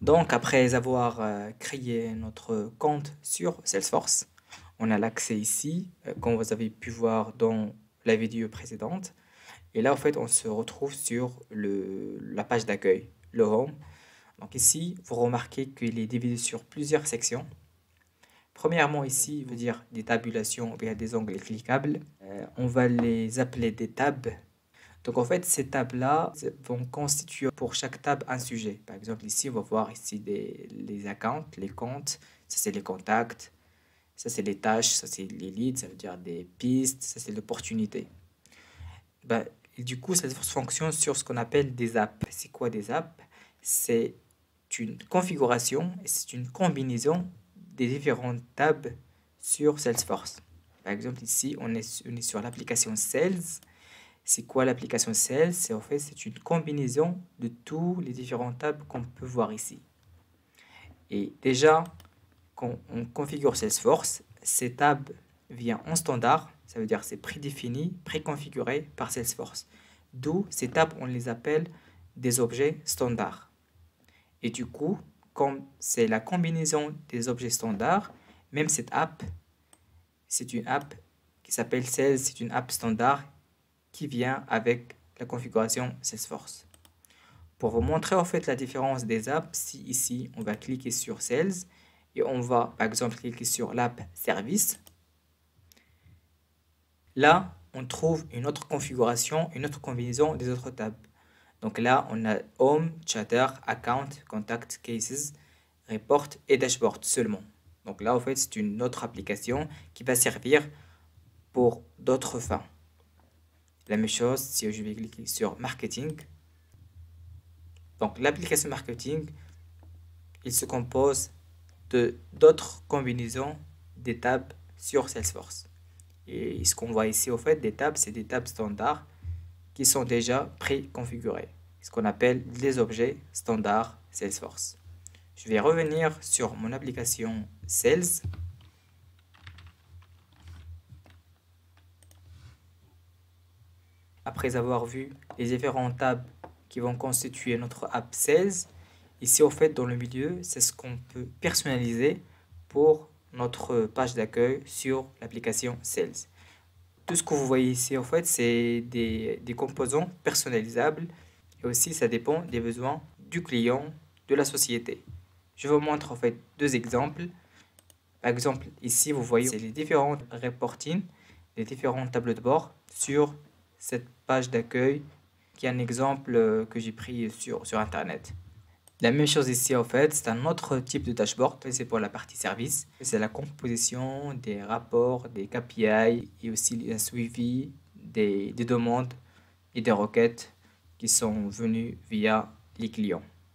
Donc, après avoir créé notre compte sur Salesforce, on a l'accès ici, comme vous avez pu voir dans la vidéo précédente. Et là, en fait, on se retrouve sur la page d'accueil, le Home. Donc ici, vous remarquez qu'il est divisé sur plusieurs sections. Premièrement, ici, veut dire des tabulations ou bien des onglets cliquables. On va les appeler des tabs. Donc en fait, ces tabs-là vont constituer pour chaque tab un sujet. Par exemple, ici, on va voir ici les accounts, les comptes. Ça, c'est les contacts. Ça, c'est les tâches. Ça, c'est les leads. Ça veut dire des pistes. Ça, c'est l'opportunité. Ben, et du coup, ça fonctionne sur ce qu'on appelle des apps. C'est quoi des apps? C'est une configuration et c'est une combinaison des différentes tabs sur Salesforce. Par exemple, ici, on est sur l'application Sales. C'est quoi l'application Sales? C'est en fait, c'est une combinaison de tous les différents tabs qu'on peut voir ici. Et déjà, quand on configure Salesforce, ces tabs viennent en standard, ça veut dire c'est prédéfini, préconfiguré par Salesforce. D'où ces tabs, on les appelle des objets standards. Et du coup, comme c'est la combinaison des objets standards, même cette app, c'est une app qui s'appelle Sales, c'est une app standard qui vient avec la configuration Salesforce. Pour vous montrer en fait la différence des apps, si ici on va cliquer sur Sales et on va par exemple cliquer sur l'app Service, là on trouve une autre configuration, une autre combinaison des autres tabs. Donc là on a Home, Chatter, Account, Contact, Cases, Report et Dashboard seulement. Donc là en fait c'est une autre application qui va servir pour d'autres fins. La même chose si je vais cliquer sur Marketing. Donc l'application Marketing, il se compose de d'autres combinaisons des tabs sur Salesforce. Et ce qu'on voit ici, au fait, des tabs, c'est des tabs standards qui sont déjà préconfigurés. Ce qu'on appelle les objets standards Salesforce. Je vais revenir sur mon application Sales. Après avoir vu les différents tabs qui vont constituer notre app Sales, ici, au fait, dans le milieu, c'est ce qu'on peut personnaliser pour notre page d'accueil sur l'application Sales. Tout ce que vous voyez ici, en fait, c'est des composants personnalisables et aussi ça dépend des besoins du client, de la société. Je vous montre en fait deux exemples. Par exemple, ici, vous voyez c'est les différents reporting, les différents tableaux de bord sur cette page d'accueil qui est un exemple que j'ai pris sur Internet. La même chose ici, en fait, c'est un autre type de dashboard. C'est pour la partie service. C'est la composition des rapports, des KPI et aussi un suivi des demandes et des requêtes qui sont venues via les clients.